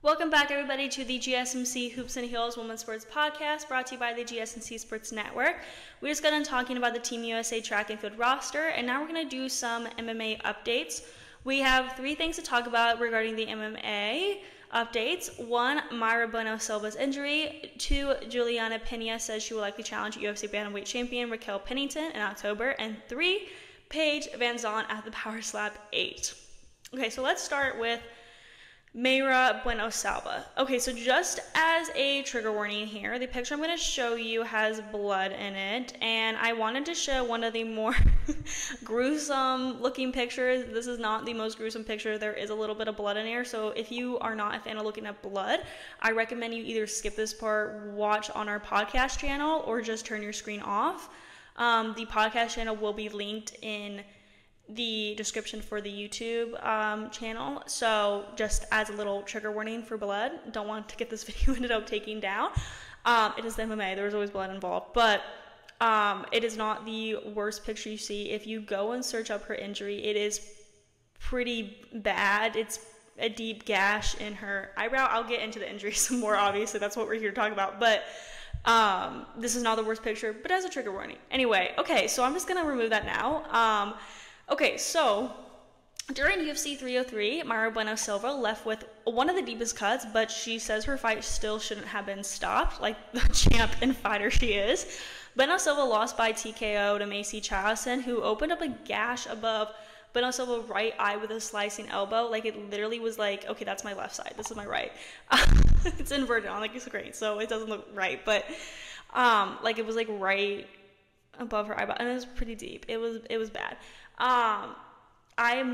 Welcome back, everybody, to the GSMC Hoops and Heels Women's Sports Podcast, brought to you by the GSMC Sports Network. We just got done talking about the Team USA track and field roster, and now we're going to do some MMA updates. We have 3 things to talk about regarding the MMA updates. 1, Mayra Bueno Silva's injury. 2, Julianna Peña says she will likely challenge UFC bantamweight champion Raquel Pennington in October. And 3, Paige VanZant at the Power Slap 8. Okay, so let's start with Mayra Bueno Silva. Okay, so just as a trigger warning here, the picture I'm going to show you has blood in it, and I wanted to show one of the more gruesome looking pictures. This is not the most gruesome picture. There is a little bit of blood in here, so if you are not a fan of looking at blood, I recommend you either skip this part, watch on our podcast channel, or just turn your screen off. The podcast channel will be linked in the description for the YouTube channel, so just as a little trigger warning for blood, don't want to get this video ended up taking down. It is the MMA, there's always blood involved, but it is not the worst picture you see. If you go and search up her injury, it is pretty bad. It's a deep gash in her eyebrow. I'll get into the injury some more, obviously, that's what we're here to talk about, but this is not the worst picture, but as a trigger warning. Anyway, okay, so I'm just gonna remove that now. Okay, so during UFC 303, Mayra Bueno Silva left with one of the deepest cuts, but she says her fight still shouldn't have been stopped, like the champ and fighter she is. Bueno Silva lost by TKO to Macy Chiasson, who opened up a gash above Bueno Silva's right eye with a slicing elbow. Like, it literally was like, okay, that's my left side, this is my right. It's inverted on like a screen, so it doesn't look right, but like it was like right above her eyebrow, and it was pretty deep. It was bad. I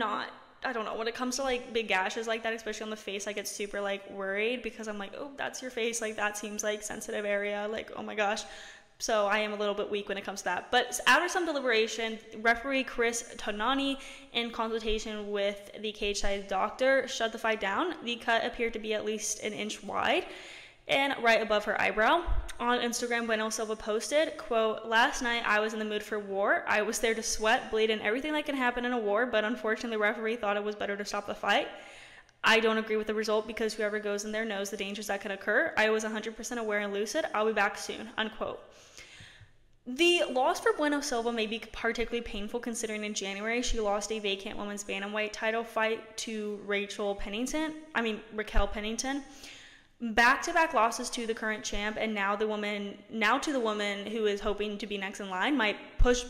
don't know, when it comes to like big gashes like that, especially on the face, I get super like worried because I'm like, oh, that's your face, like that seems like sensitive area, like, oh my gosh. So I am a little bit weak when it comes to that. But after some deliberation, referee Chris Tonani, in consultation with the cage-side doctor, shut the fight down. The cut appeared to be at least an inch wide and right above her eyebrow. On Instagram, Bueno Silva posted, quote, "Last night I was in the mood for war. I was there to sweat, bleed, and everything that can happen in a war, but unfortunately the referee thought it was better to stop the fight. I don't agree with the result because whoever goes in there knows the dangers that could occur. I was 100% aware and lucid. I'll be back soon," unquote. The loss for Bueno Silva may be particularly painful considering in January she lost a vacant women's bantamweight title fight to Raquel Pennington. Back-to-back losses to the current champ, and now to the woman who is hoping to be next in line, might push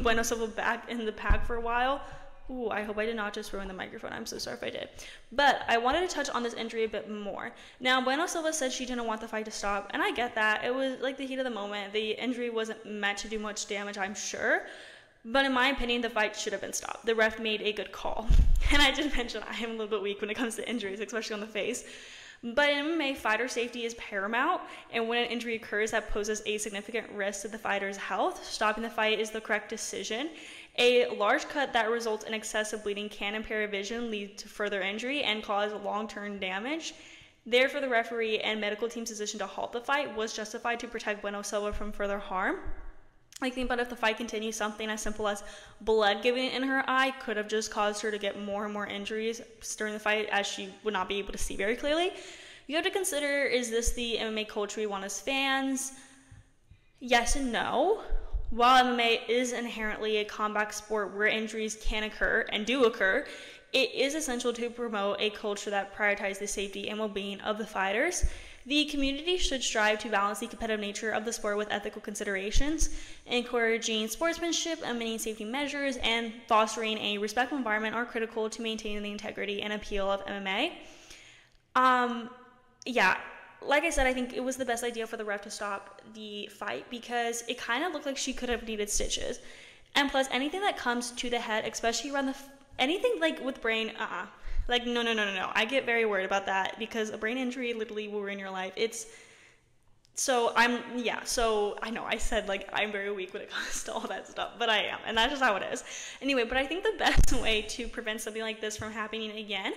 Bueno Silva back in the pack for a while. Ooh, I hope I did not just ruin the microphone. I'm so sorry if I did. But I wanted to touch on this injury a bit more. Now, Bueno Silva said she didn't want the fight to stop, and I get that. It was like the heat of the moment. The injury wasn't meant to do much damage, I'm sure. But in my opinion, the fight should have been stopped. The ref made a good call. And I did mention I am a little bit weak when it comes to injuries, especially on the face. But in MMA, fighter safety is paramount, and when an injury occurs that poses a significant risk to the fighter's health, stopping the fight is the correct decision. A large cut that results in excessive bleeding can impair vision, lead to further injury, and cause long-term damage. Therefore, the referee and medical team's decision to halt the fight was justified to protect Bueno Silva from further harm. Like, think about if the fight continues, something as simple as blood getting in her eye could have just caused her to get more and more injuries during the fight, as she would not be able to see very clearly. You have to consider, is this the MMA culture we want as fans? Yes and no. While MMA is inherently a combat sport where injuries can occur and do occur, it is essential to promote a culture that prioritizes the safety and well-being of the fighters. The community should strive to balance the competitive nature of the sport with ethical considerations, encouraging sportsmanship, implementing safety measures, and fostering a respectful environment are critical to maintaining the integrity and appeal of MMA. Yeah, like I said, I think it was the best idea for the ref to stop the fight because it kind of looked like she could have needed stitches. And plus, anything that comes to the head, especially around anything like with brain, like, no. I get very worried about that because a brain injury literally will ruin your life. So I know I said like I'm very weak when it comes to all that stuff, but I am, and that's just how it is. Anyway, but I think the best way to prevent something like this from happening again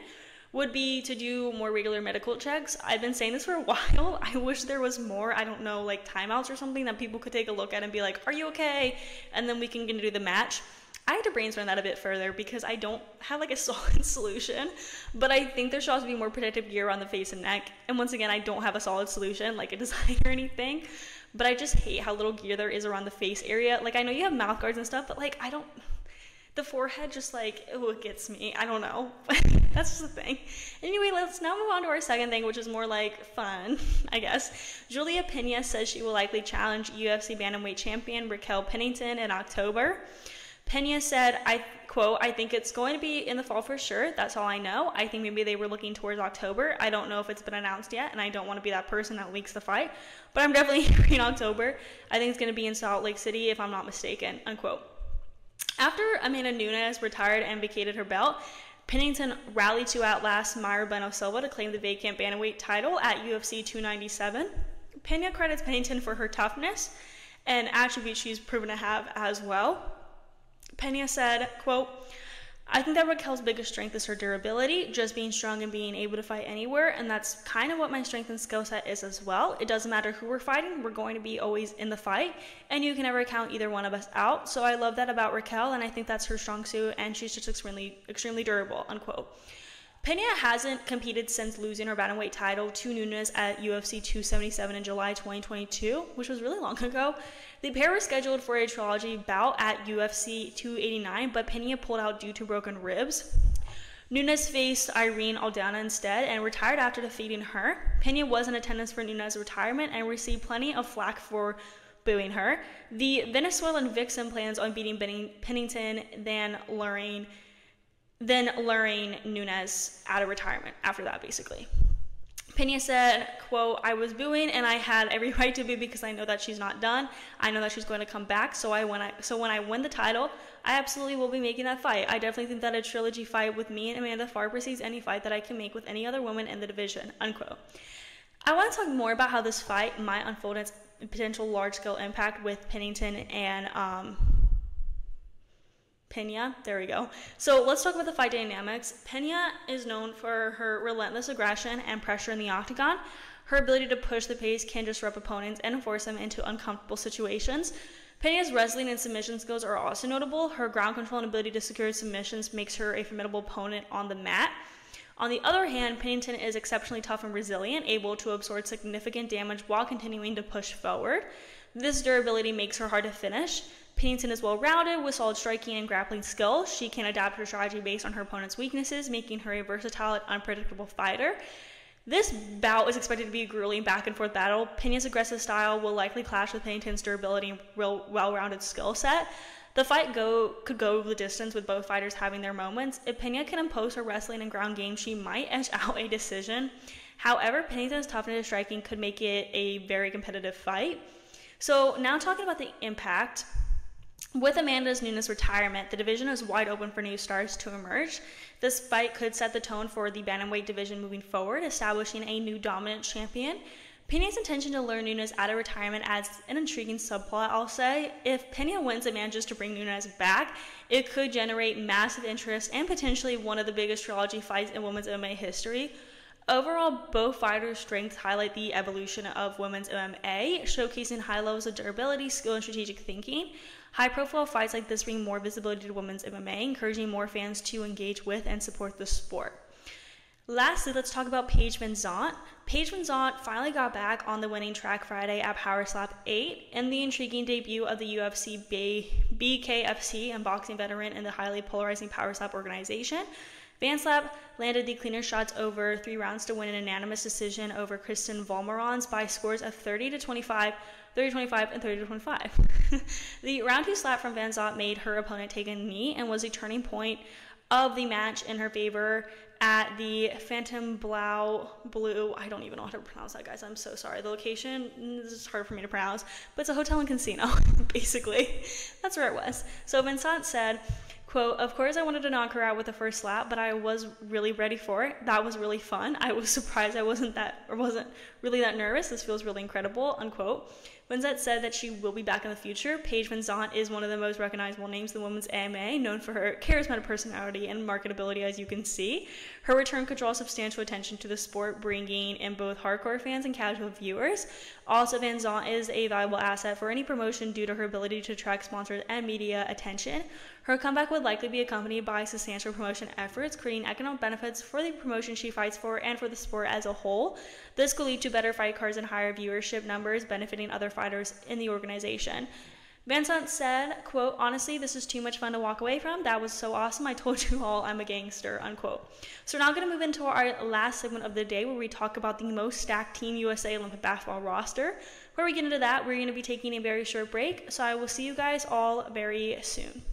would be to do more regular medical checks. I've been saying this for a while. I wish there was more, I don't know, like timeouts or something that people could take a look at and be like, are you okay? And then we can do the match. I had to brainstorm that a bit further because I don't have like a solid solution, but I think there should also be more protective gear on the face and neck. And once again, I don't have a solid solution, like a design or anything, but I just hate how little gear there is around the face area. Like, I know you have mouth guards and stuff, but like, the forehead just like, it gets me. I don't know. That's just the thing. Anyway, let's now move on to our second thing, which is more like fun, I guess. Julianna Peña says she will likely challenge UFC bantamweight champion Raquel Pennington in October. Peña said, I quote, "I think it's going to be in the fall for sure. That's all I know. I think maybe they were looking towards October. I don't know if it's been announced yet, and I don't want to be that person that leaks the fight. But I'm definitely hearing October. I think it's going to be in Salt Lake City, if I'm not mistaken," unquote. After Amanda Nunes retired and vacated her belt, Pennington rallied to outlast Mayra Bueno Silva to claim the vacant bantamweight title at UFC 297. Peña credits Pennington for her toughness, an attribute she's proven to have as well. Peña said, quote, "I think that Raquel's biggest strength is her durability, just being strong and being able to fight anywhere, and that's kind of what my strength and skill set is as well. It doesn't matter who we're fighting, we're going to be always in the fight, and you can never count either one of us out. So I love that about Raquel, and I think that's her strong suit, and she's just extremely durable," unquote. Peña hasn't competed since losing her bantamweight title to Nunes at UFC 277 in July 2022, which was really long ago. The pair were scheduled for a trilogy bout at UFC 289, but Peña pulled out due to broken ribs. Nunes faced Irene Aldana instead and retired after defeating her. Peña was in attendance for Nunes' retirement and received plenty of flack for booing her. The Venezuelan vixen plans on beating Pennington, then luring Nunes out of retirement after that, basically. Peña said, quote, "I was booing and I had every right to boo because I know that she's not done. I know that she's going to come back. So when I win the title, I absolutely will be making that fight. I definitely think that a trilogy fight with me and Amanda far precedes any fight that I can make with any other woman in the division," unquote. I want to talk more about how this fight might unfold its potential large-scale impact with Pennington and Peña. There we go. So let's talk about the fight dynamics. Peña is known for her relentless aggression and pressure in the octagon. Her ability to push the pace can disrupt opponents and force them into uncomfortable situations. Peña's wrestling and submission skills are also notable. Her ground control and ability to secure submissions makes her a formidable opponent on the mat. On the other hand, Pennington is exceptionally tough and resilient, able to absorb significant damage while continuing to push forward. This durability makes her hard to finish. Pennington is well-rounded with solid striking and grappling skills. She can adapt her strategy based on her opponent's weaknesses, making her a versatile and unpredictable fighter. This bout is expected to be a grueling back-and-forth battle. Peña's aggressive style will likely clash with Pennington's durability and well-rounded skill set. The fight could go the distance with both fighters having their moments. If Peña can impose her wrestling and ground game, she might edge out a decision. However, Pennington's toughness and striking could make it a very competitive fight. So now talking about the impact. With Amanda Nunes' retirement, the division is wide open for new stars to emerge. This fight could set the tone for the bantamweight division moving forward, establishing a new dominant champion. Peña's intention to lure Nunes out of retirement adds an intriguing subplot, I'll say. If Peña wins and manages to bring Nunes back, it could generate massive interest and potentially one of the biggest trilogy fights in women's MMA history. Overall, both fighters' strengths highlight the evolution of women's MMA, showcasing high levels of durability, skill, and strategic thinking. High-profile fights like this bring more visibility to women's MMA, encouraging more fans to engage with and support the sport. Lastly, let's talk about Paige VanZant. Paige VanZant finally got back on the winning track Friday at Power Slap 8 in the intriguing debut of the UFC BKFC and boxing veteran in the highly polarizing Power Slap organization. VanZant landed the cleaner shots over 3 rounds to win an unanimous decision over Christine Wolmarans by scores of 30-25, 30-25, and 30-25. The round 2 slap from VanZant made her opponent take a knee and was a turning point of the match in her favor at the Phantom Blue, I don't even know how to pronounce that, guys. I'm so sorry. The location is hard for me to pronounce, but it's a hotel and casino, basically. That's where it was. So VanZant said, quote, "Of course I wanted to knock her out with the first slap, but I was really ready for it. That was really fun. I was surprised I wasn't really that nervous. This feels really incredible," unquote. VanZant said that she will be back in the future. Paige VanZant is one of the most recognizable names in the women's MMA, known for her charismatic personality and marketability, as you can see. Her return could draw substantial attention to the sport, bringing in both hardcore fans and casual viewers. Also, VanZant is a valuable asset for any promotion due to her ability to attract sponsors and media attention. Her comeback would likely be accompanied by substantial promotion efforts, creating economic benefits for the promotion she fights for and for the sport as a whole. This could lead to better fight cards and higher viewership numbers, benefiting other fighters in the organization. VanZant said, quote, "Honestly, this is too much fun to walk away from. That was so awesome. I told you all I'm a gangster," unquote. So we're now going to move into our last segment of the day where we talk about the most stacked Team USA Olympic basketball roster. Before we get into that, we're going to be taking a very short break. So I will see you guys all very soon.